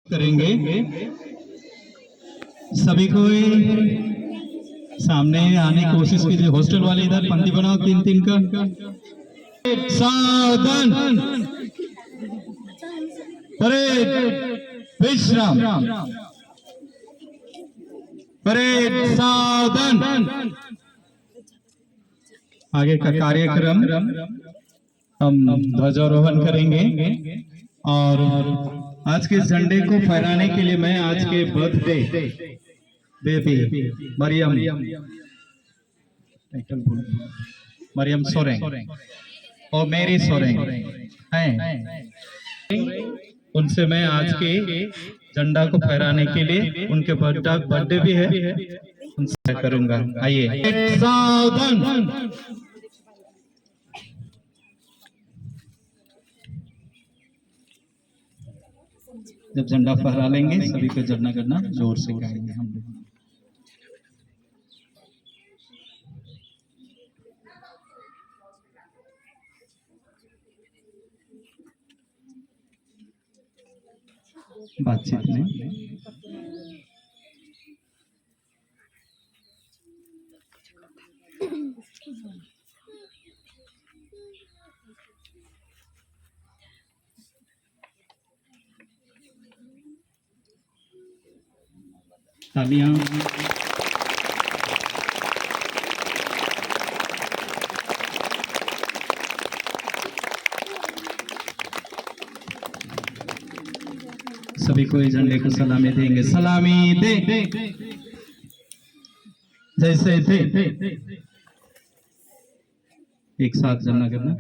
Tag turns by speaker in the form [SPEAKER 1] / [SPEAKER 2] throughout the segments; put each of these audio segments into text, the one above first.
[SPEAKER 1] करेंगे सभी को सामने आने की कोशिश कीजिए। हॉस्टल वाले इधर पंक्ति बनाओ तीन तीन का। सावधान, परेड, विश्राम, परेड, सावधान। आगे का कार्यक्रम हम ध्वजारोहण करेंगे और आज के झंडे को फहराने के लिए मैं आज के बर्थडे बेबी मरियम सोरेंग और मेरी सोरेंग हैं, उनसे मैं आज के झंडा को फहराने के लिए, उनके बर्थडे भी है, उनसे करूंगा। आइए सावधान। जब झंडा फहरा लेंगे सभी को झंडा करना जोर से कहेंगे हम लोग। बातचीत में तालियां। सभी को इस झंडे को सलामी देंगे। सलामी दे जैसे थे एक साथ झंडा करना।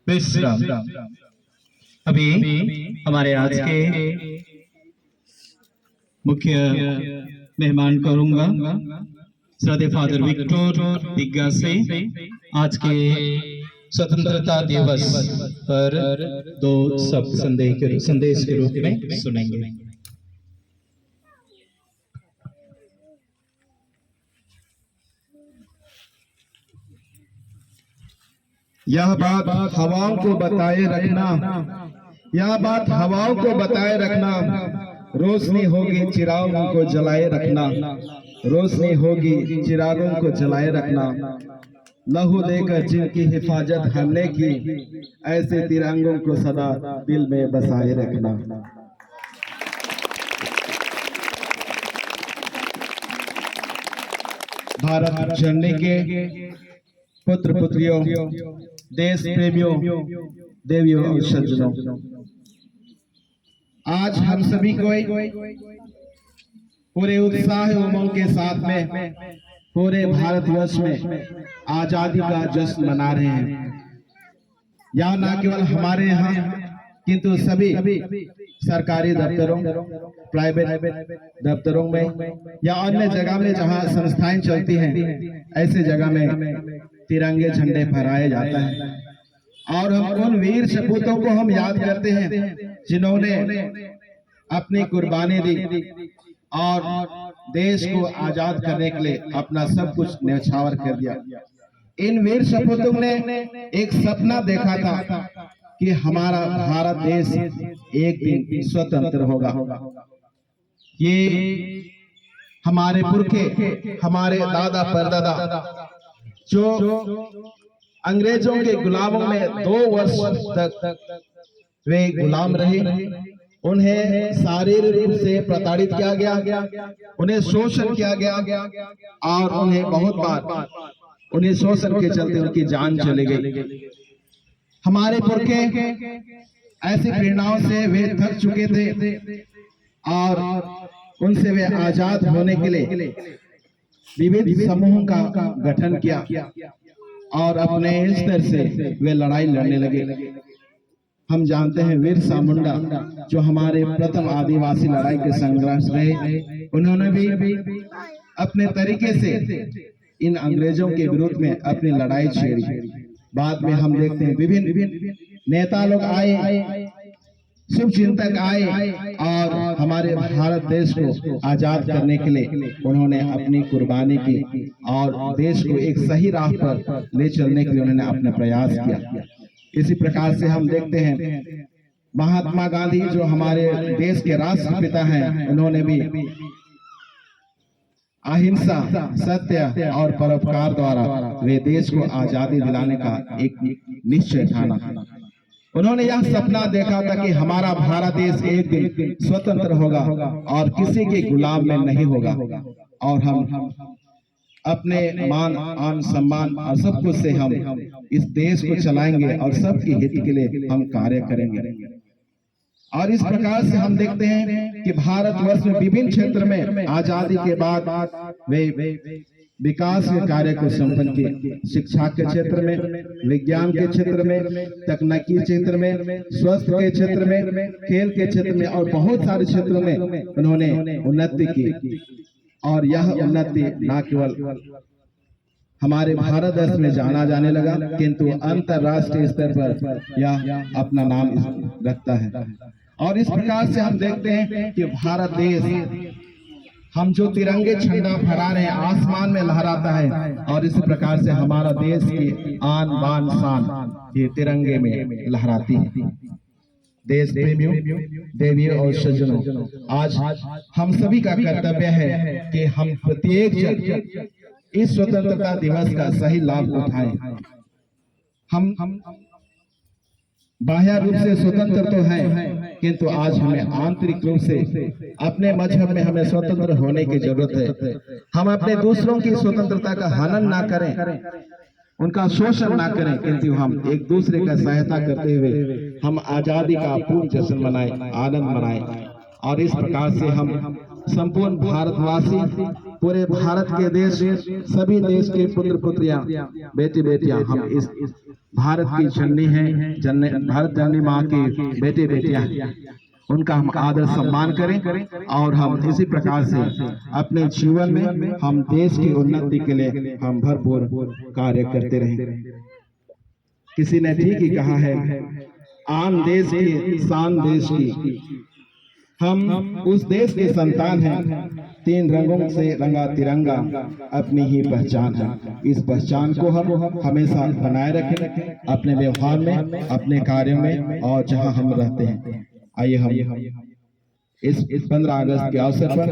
[SPEAKER 1] विश्राम। अभी हमारे आज के मुख्य मेहमान करूंगा श्रद्धेय फादर विक्टर दिग्गा से आज के स्वतंत्रता दिवस पर दो शब्द संदेश के रूप में सुनेंगे।
[SPEAKER 2] यह बात हवाओं को बताए रखना, यह बात हवाओं को बताए रखना, रोशनी होगी चिरागों को जलाए रखना, रोशनी होगी चिरागों को जलाए रखना, लहू देकर जिनकी हिफाजत हमने की, ऐसे तिरंगों को सदा दिल में बसाए रखना। भारत जननी के पुत्र पुत्रियों, देश प्रेमियों, देवियों और सज्जनों, आज हम सभी को पूरे उत्साह उमंग के साथ में पूरे भारतवर्ष में आजादी का जश्न मना रहे हैं। या न केवल हमारे यहाँ किंतु सभी सरकारी दफ्तरों, प्राइवेट दफ्तरों में या अन्य जगह में जहाँ संस्थाएं चलती हैं, ऐसे जगह में तिरंगे झंडे फहराए जाता है। और हम उन वीर सपूतों को हम याद करते हैं जिन्होंने अपनी कुर्बानी दी और देश को आजाद करने के लिए अपना सब कुछ न्यौछावर कर दिया। इन वीर सपूतों ने एक सपना देखा था कि हमारा भारत देश एक दिन स्वतंत्र होगा। ये हमारे पुरखे, हमारे दादा परदादा जो अंग्रेजों के गुलामों में 2 वर्ष तक वे गुलाम रहे, उन्हें शारीरिक रूप से प्रताड़ित किया गया, उन्हें शोषण किया गया और उन्हें बहुत बार उन्हें शोषण के चलते उनकी जान चली गई। हमारे पुरखे ऐसी प्रेरणाओं से वे थक चुके थे और उनसे वे आजाद होने के लिए विविध समूहों का गठन किया और अपने स्तर से वे लड़ाई लड़ने लगे। हम जानते हैं बिरसा मुंडा जो हमारे प्रथम आदिवासी लड़ाई के संघर्ष रहे, उन्होंने भी अपने तरीके से इन अंग्रेजों के विरुद्ध में अपनी लड़ाई छेड़ी। बाद में हम देखते हैं विभिन्न नेता लोग आए, शुभ चिंतक आए और हमारे भारत देश को आजाद करने के लिए उन्होंने अपनी कुर्बानी की और देश को एक सही राह पर ले चलने के लिए उन्होंने अपना प्रयास किया। इसी प्रकार से हम देखते हैं महात्मा गांधी जो हमारे देश के राष्ट्रपिता हैं, उन्होंने भी अहिंसा, सत्य और परोपकार द्वारा वे देश को आजादी दिलाने का एक निश्चय ठाना। उन्होंने यह सपना देखा था कि हमारा भारत देश एक दिन स्वतंत्र होगा और किसी के गुलाम में नहीं होगा और हम अपने मान आन सम्मान और सब कुछ से हम इस देश को चलाएंगे और सबके हित के लिए हम कार्य करेंगे। और इस प्रकार से हम देखते हैं कि भारतवर्ष में विभिन्न क्षेत्र में आजादी के बाद वे विकास के कार्य को संपन्न किए। शिक्षा के क्षेत्र में, विज्ञान के क्षेत्र में, तकनीकी क्षेत्र में, स्वास्थ्य के क्षेत्र में, खेल के क्षेत्र में और बहुत सारे क्षेत्रों में उन्होंने उन्नति की। और यह उन्नति न केवल हमारे भारत देश में जाना जाने लगा किंतु अंतरराष्ट्रीय स्तर पर यह अपना नाम रखता है। और इस प्रकार से हम देखते हैं कि भारत देश, हम जो तिरंगे झंडा फहरा रहे हैं, आसमान में लहराता है और इस प्रकार से हमारा देश की आन बान शान ये तिरंगे में लहराती है। देश प्रेमियों, देवियों और सज्जनों, आज हम सभी का कर्तव्य है कि हम प्रत्येक जन इस स्वतंत्रता दिवस का सही लाभ उठाएं। हम बाह्य रूप से स्वतंत्र तो हैं, किंतु आज हमें आंतरिक रूप से अपने मजहब में हमें स्वतंत्र होने की जरूरत है। हम अपने दूसरों की स्वतंत्रता का हनन ना करें, उनका शोषण ना करें, किंतु हम एक दूसरे का सहायता करते हुए हम आजादी का पूर्ण जश्न मनाएं, आनंद मनाएं। और इस प्रकार से हम संपूर्ण भारतवासी, पूरे भारत के देश, सभी देश के पुत्र पुत्रियां, बेटी बेटियां, हम इस भारत की जननी हैं, भारत जननी माँ की बेटे बेटियां हैं, उनका हम आदर सम्मान करें और हम इसी प्रकार से अपने जीवन में हम देश की उन्नति के लिए हम भरपूर कार्य करते रहें। किसी ने ठीक ही कहा है, आन देश की शान देश की, हम उस देश के संतान हैं, 3 रंगों से रंगा तिरंगा अपनी ही पहचान है। इस पहचान को हम हमेशा बनाए रखें अपने व्यवहार में, अपने कार्य में और जहां हम रहते हैं। आइए हम इस 15 अगस्त के अवसर पर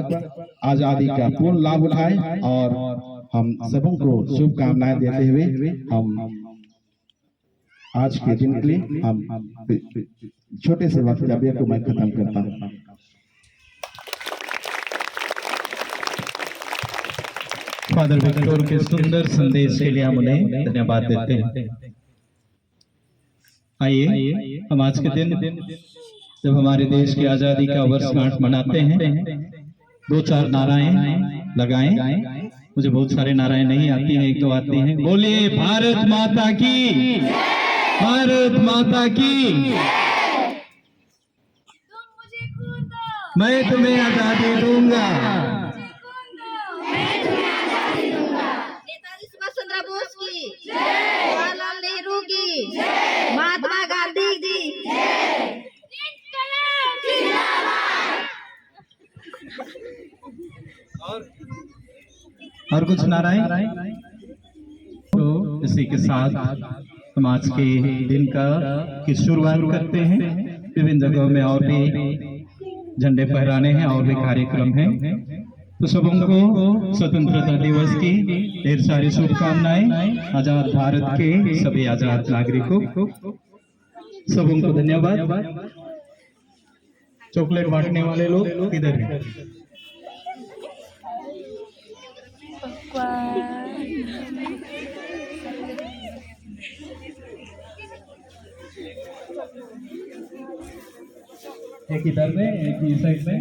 [SPEAKER 2] आजादी का पूर्ण लाभ उठाएं और हम सबों को शुभकामनाएं देते हुए हम आज के दिन के लिए हम छोटे से वक्तव्य को मैं खत्म करता हूं।
[SPEAKER 1] फादर विक्टोर के सुंदर संदेश के लिए हम उन्हें धन्यवाद देते हैं। आइए हम आज के दिन जब हमारे देश की आजादी का वर्षगांठ मनाते हैं, 2-4 नाराएं लगाएं। मुझे बहुत सारे नाराएं नहीं आती हैं, 1-2 आती हैं। बोलिए भारत माता की, भारत माता की।
[SPEAKER 3] तुम मुझे खून दो,
[SPEAKER 1] मैं तुम्हें आजादी दूंगा।
[SPEAKER 3] नेताजी सुभाष चंद्र बोस की जय, जवाहरलाल नेहरू की जय, महात्मा गांधी जी जय,
[SPEAKER 1] और कुछ नाराएं। तो इसी के साथ हम आज के दिन की शुरुआत करते हैं। विभिन्न जगहों में और भी झंडे फहराने हैं और भी कार्यक्रम हैं। तो सबों को स्वतंत्रता दिवस की ढेर सारी शुभकामनाएं। आजाद भारत के सभी आजाद नागरिकों को सबों को धन्यवाद। चॉकलेट बांटने वाले लोग इधर हैं। एक इधर में, एक इस साइड में।